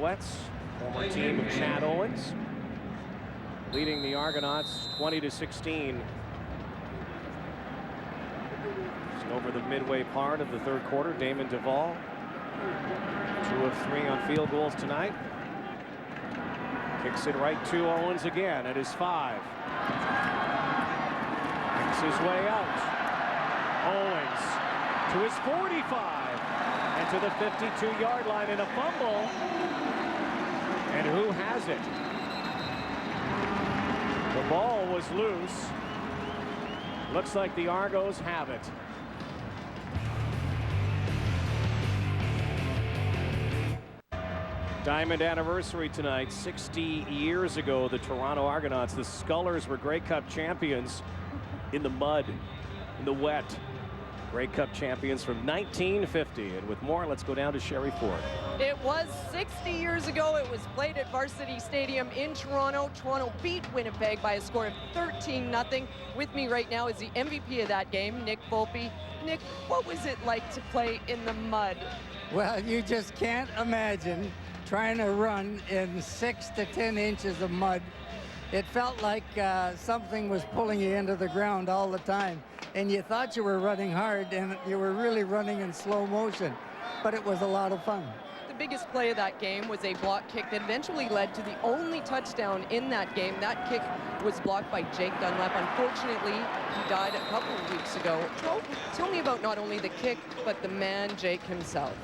Alouettes, former team of Chad Owens, leading the Argonauts 20-16. Just over the midway part of the third quarter, Damon Duvall, 2 of 3 on field goals tonight. Kicks it right to Owens again at his 5. Makes his way out. Owens to his 45 and to the 52-yard line in a fumble. And who has it? The ball was loose. Looks like the Argos have it. Diamond anniversary tonight. 60 years ago, the Toronto Argonauts, the Scullers, were Grey Cup champions in the mud, in the wet. Grey Cup champions from 1950. And with more, let's go down to Sherry Ford. It was 60 years ago. It was played at Varsity Stadium in Toronto. Toronto beat Winnipeg by a score of 13-0. With me right now is the MVP of that game, Nick Volpe. Nick, what was it like to play in the mud? Well, you just can't imagine trying to run in 6 to 10 inches of mud. It felt like something was pulling you into the ground all the time. And you thought you were running hard, and you were really running in slow motion. But it was a lot of fun. The biggest play of that game was a block kick that eventually led to the only touchdown in that game. That kick was blocked by Jake Dunlap. Unfortunately, he died a couple of weeks ago. Tell me about not only the kick, but the man, Jake himself.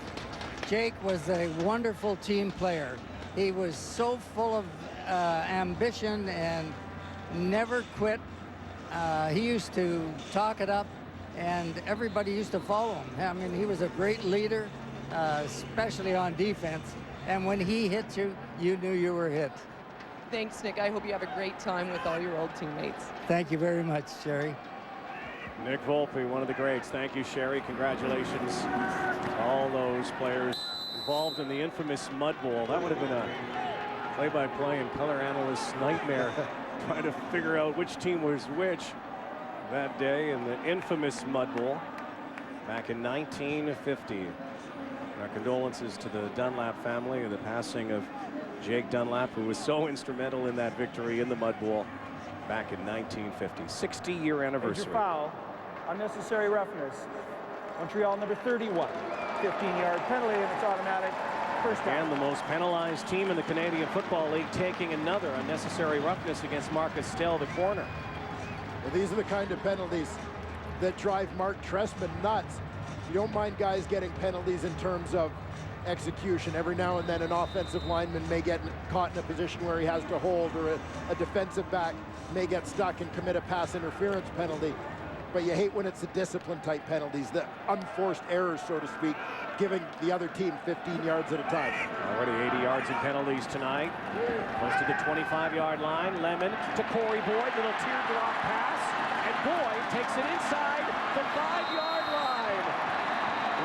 Jake was a wonderful team player. He was so full of ambition and never quit. He used to talk it up, and everybody used to follow him. I mean, he was a great leader, especially on defense. And when he hit you, you knew you were hit. Thanks, Nick. I hope you have a great time with all your old teammates. Thank you very much, Sherry. Nick Volpe, one of the greats. Thank you, Sherry. Congratulations to all those players involved in the infamous mud bowl. That would have been a play-by-play and color analyst's nightmare, trying to figure out which team was which that day in the infamous mud bowl back in 1950. Our condolences to the Dunlap family and the passing of Jake Dunlap, who was so instrumental in that victory in the mud bowl back in 1950. 60-year anniversary. Major foul, unnecessary roughness. Montreal number 31, 15-yard penalty, and it's automatic. First down. And the most penalized team in the Canadian Football League taking another unnecessary roughness against Marcus Stell, the corner. Well, these are the kind of penalties that drive Mark Trestman nuts. You don't mind guys getting penalties in terms of execution. Every now and then an offensive lineman may get caught in a position where he has to hold, or a defensive back may get stuck and commit a pass interference penalty. But you hate when it's the discipline type penalties, the unforced errors, so to speak, giving the other team 15 yards at a time. Already 80 yards in penalties tonight. Close to the 25-yard line. Lemon to Corey Boyd, little teardrop pass, and Boyd takes it inside the 5-yard line.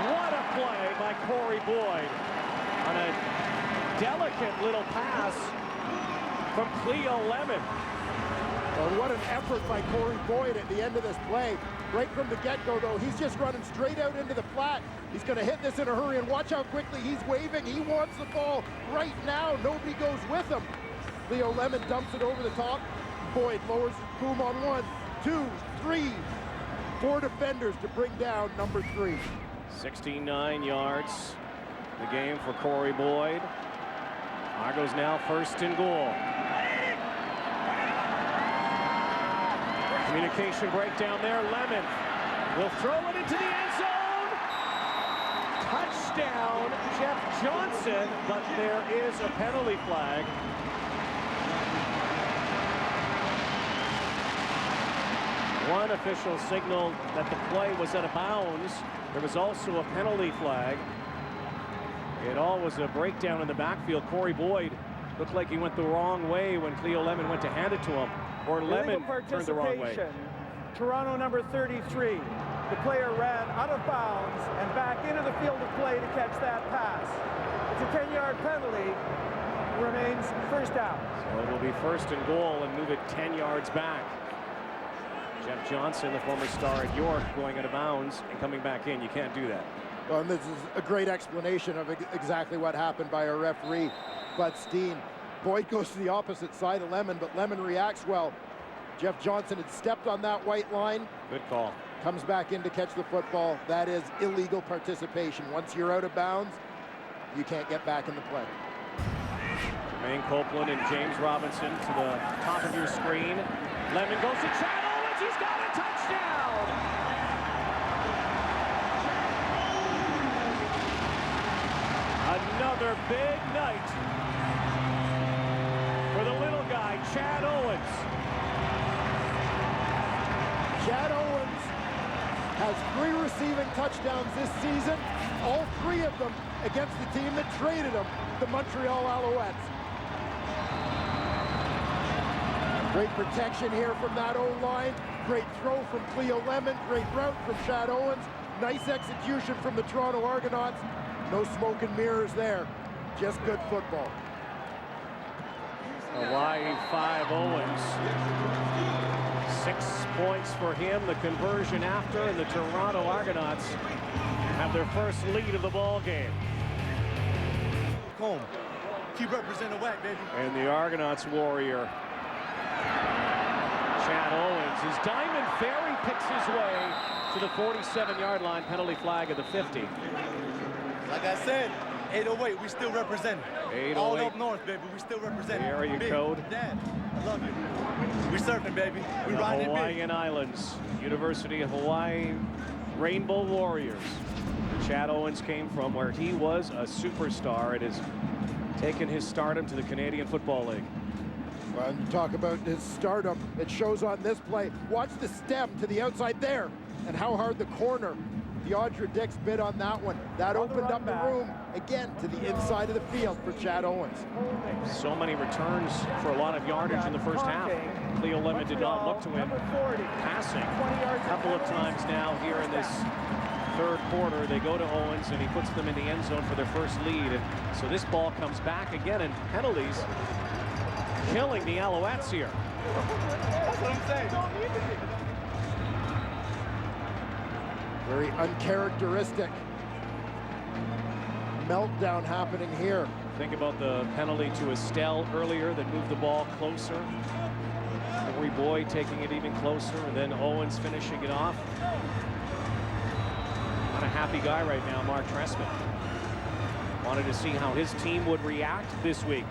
What a play by Corey Boyd on a delicate little pass from Cleo Lemon. Well, what an effort by Corey Boyd at the end of this play. Right from the get-go, though, he's just running straight out into the flat. He's going to hit this in a hurry, and watch how quickly he's waving. He wants the ball right now. Nobody goes with him. Cleo Lemon dumps it over the top. Boyd lowers his boom on 1, 2, 3. 4 defenders to bring down number 3. 69 yards the game for Corey Boyd. Argos now first and goal. Communication breakdown there. Lemon will throw it into the end zone. Touchdown, Jeff Johnson, but there is a penalty flag. One official signaled that the play was out of bounds. There was also a penalty flag. It all was a breakdown in the backfield. Corey Boyd looked like he went the wrong way when Cleo Lemon went to hand it to him. Or Lemon turned the wrong way. Toronto number 33. The player ran out of bounds and back into the field of play to catch that pass. It's a 10-yard penalty. Remains first down. So it will be first and goal and move it 10 yards back. Jeff Johnson, the former star at York, going out of bounds and coming back in. You can't do that. Well, and this is a great explanation of exactly what happened by our referee. Bud Steen. Boyd goes to the opposite side of Lemon, but Lemon reacts well. Jeff Johnson had stepped on that white line. Good call. Comes back in to catch the football. That is illegal participation. Once you're out of bounds, you can't get back in the play. Jermaine Copeland and James Robinson to the top of your screen. Lemon goes to Chad Owens. He's got a touchdown. Another big night for the little guy, Chad Owens. Chad Owens has 3 receiving touchdowns this season, all 3 of them against the team that traded him, the Montreal Alouettes. Great protection here from that O-line. Great throw from Cleo Lemon. Great route from Chad Owens. Nice execution from the Toronto Argonauts. No smoke and mirrors there. Just good football. Hawaii 5 Owens. 6 points for him. The conversion after, and the Toronto Argonauts have their first lead of the ball game. Home. Keep representing the WAC, baby. And the Argonauts warrior, Chad Owens. His Diamond Ferry picks his way to the 47-yard line. Penalty flag at the 50. Like I said, 808, we still represent. 808. All up north, baby, we still represent. The area Big code. Dad, I love you. We surfing, baby. We The riding it big. Hawaiian Islands, University of Hawaii Rainbow Warriors. Chad Owens came from where he was a superstar and has taken his stardom to the Canadian Football League. Well, you talk about his stardom, it shows on this play. Watch the stem to the outside there, and how hard the corner, the Audra Dix bit on that one. That opened up the room again to the inside of the field for Chad Owens. So many returns for a lot of yardage in the first half. Cleo Lemon did not look to him passing. A couple of times now here in this third quarter, they go to Owens and he puts them in the end zone for their first lead. And so this ball comes back again, and penalties killing the Alouettes here. That's what I'm saying. Very uncharacteristic meltdown happening here. Think about the penalty to Estelle earlier that moved the ball closer. Corey Boyd taking it even closer, and then Owens finishing it off. Not a happy guy right now, Mark Trestman. Wanted to see how his team would react this week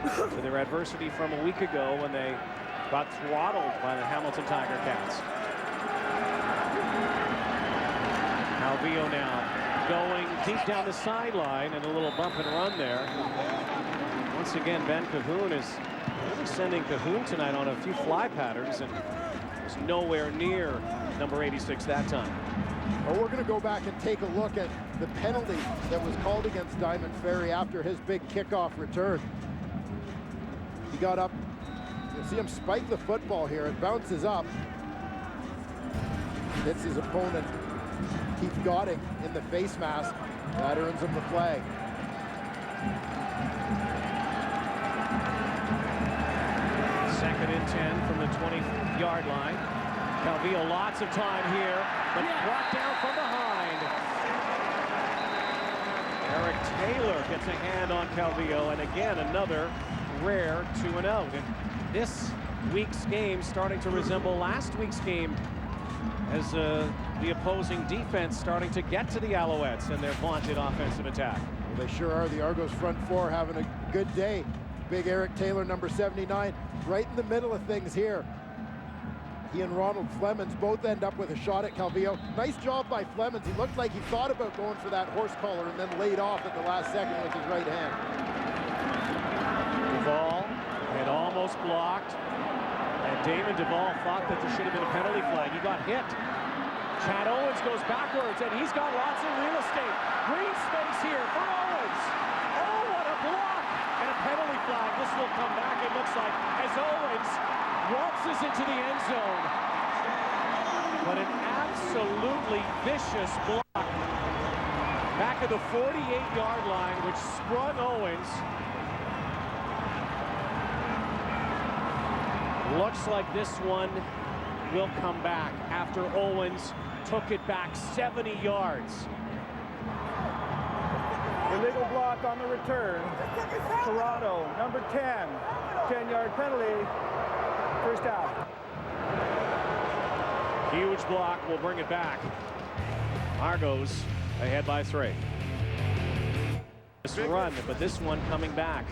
to their adversity from a week ago when they got throttled by the Hamilton Tiger Cats. Calvillo now going deep down the sideline, and a little bump and run there. Once again, Ben Cahoon is really sending Cahoon tonight on a few fly patterns, and was nowhere near number 86 that time. Well, we're going to go back and take a look at the penalty that was called against Diamond Ferry after his big kickoff return. He got up. You'll see him spike the football here. It bounces up. Hits his opponent, Keith Godding, in the face mask. That earns him the flag. Second and 10 from the 20-yard line. Calvillo, lots of time here, but brought down from behind. Eric Taylor gets a hand on Calvillo, and again, another rare 2-0. And this week's game starting to resemble last week's game, as the opposing defense starting to get to the Alouettes and their vaunted offensive attack. Well, they sure are. The Argos front four having a good day. Big Eric Taylor, number 79, right in the middle of things here. He and Ronald Flemons both end up with a shot at Calvillo. Nice job by Flemons. He looked like he thought about going for that horse collar and then laid off at the last second with his right hand. Duvall had almost blocked, and Damon Duvall thought that there should have been a penalty flag. He got hit. Chad Owens goes backwards, and he's got lots of real estate. Green space here for Owens. Oh, what a block! And a penalty flag. This will come back, it looks like, as Owens waltzes into the end zone. But an absolutely vicious block back at the 48-yard line, which sprung Owens. Looks like this one will come back after Owens took it back 70 yards. Illegal block on the return. Toronto, number 10. 10-yard penalty. First down. Huge block will bring it back. Argos ahead by 3. This run, but this one coming back.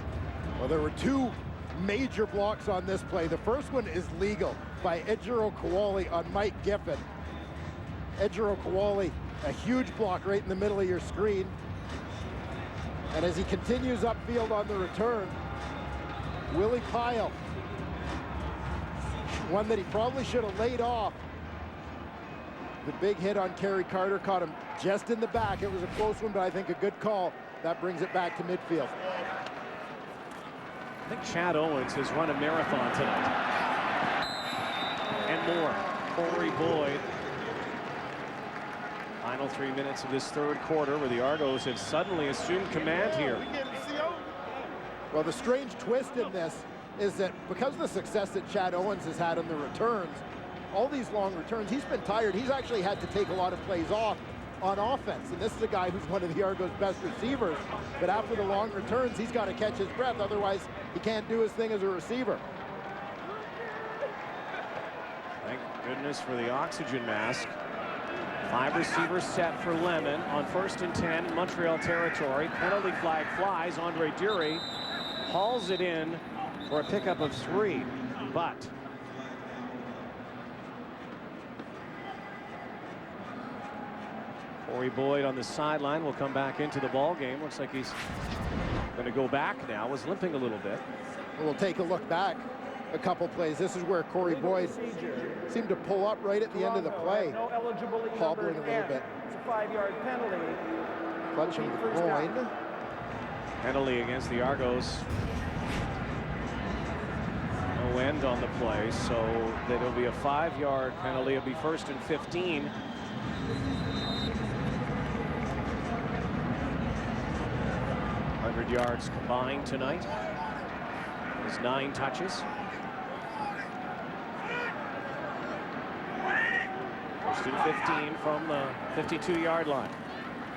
Well, there were 2 major blocks on this play. The first one is legal by Ejiro Kowali on Mike Giffen. Ejiro Kowali, a huge block right in the middle of your screen. And as he continues upfield on the return, Willie Pyle, one that he probably should have laid off. The big hit on Kerry Carter caught him just in the back. It was a close one, but I think a good call. That brings it back to midfield. I think Chad Owens has run a marathon tonight. And more. Corey Boyd. Final 3 minutes of this third quarter where the Argos have suddenly assumed command here. Well, the strange twist in this is that because of the success that Chad Owens has had on the returns, all these long returns, he's been tired. He's actually had to take a lot of plays off on offense. And this is a guy who's one of the Argos' best receivers. But after the long returns, he's got to catch his breath. Otherwise, he can't do his thing as a receiver. Thank goodness for the oxygen mask. 5 receivers set for Lemon on 1st and 10 in Montreal territory. Penalty flag flies. Andre Dury hauls it in for a pickup of 3. But Corey Boyd on the sideline will come back into the ball game. Looks like he's going to go back now. Was limping a little bit. We'll take a look back a couple plays. This is where Corey Boyd seemed to pull up right at the end of the play. No eligibility Hobbling a little bit. It's a 5-yard penalty. Clutching the groin. Penalty against the Argos. No end on the play, so it'll be a 5-yard penalty. It'll be 1st and 15. 100 yards combined tonight. There's 9 touches. 1st and 15 from the 52-yard line.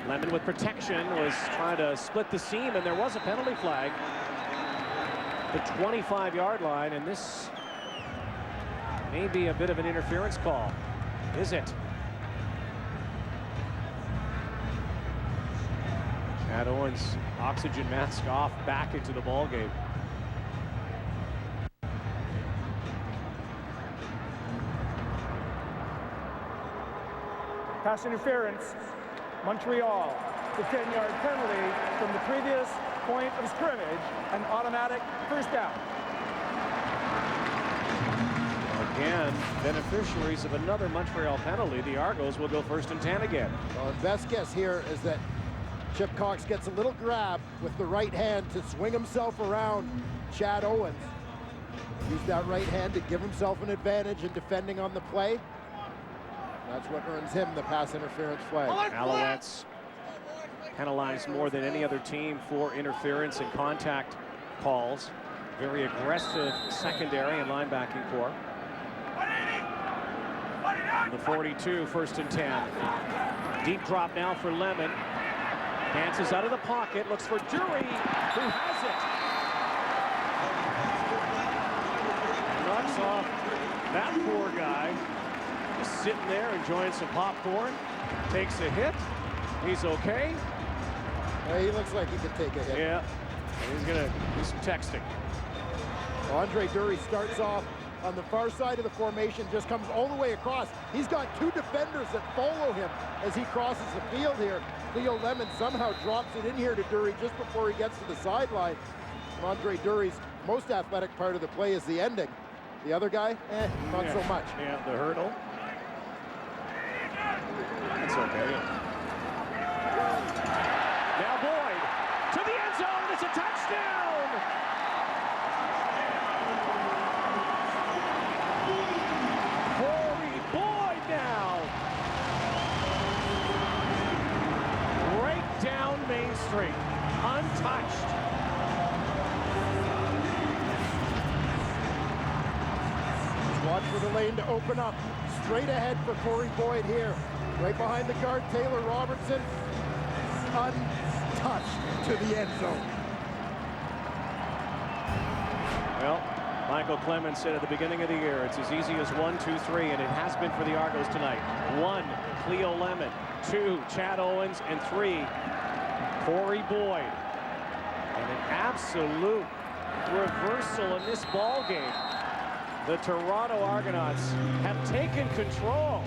Lemon with protection was trying to split the seam, and there was a penalty flag. The 25-yard line, and this may be a bit of an interference call. Is it? Chad Owens, oxygen mask off, back into the ball game. Pass interference. Montreal. The 10-yard penalty from the previous point of scrimmage. An automatic first down. Again, beneficiaries of another Montreal penalty. The Argos will go 1st and 10 again. Well, the best guess here is that Chip Cox gets a little grab with the right hand to swing himself around Chad Owens. Use that right hand to give himself an advantage in defending on the play. That's what earns him the pass interference flag. Alouettes penalized more than any other team for interference and contact calls. Very aggressive secondary and linebacking core. The 42, 1st and 10. Deep drop now for Lemon. Dances out of the pocket, looks for Dury, who has it. Knocks off that poor guy. Just sitting there enjoying some popcorn. Takes a hit. He's okay. He looks like he could take a hit. Yeah, he's gonna do some texting. Andre Dury starts off on the far side of the formation, just comes all the way across. He's got 2 defenders that follow him as he crosses the field here. Leo Lemon somehow drops it in here to Dury just before he gets to the sideline. Andre Dury's most athletic part of the play is the ending. The other guy, not so much. Yeah, the hurdle. That's okay. Now Boyd to the end zone. It's a touchdown. Corey Boyd now. Right down Main Street, untouched. Watch for the lane to open up. Straight ahead for Corey Boyd here. Right behind the guard, Taylor Robertson. touch to the end zone. Well, Michael Clemens said at the beginning of the year, it's as easy as 1, 2, 3, and it has been for the Argos tonight. 1, Cleo Lemon. 2, Chad Owens. And 3, Corey Boyd. And an absolute reversal in this ball game. The Toronto Argonauts have taken control.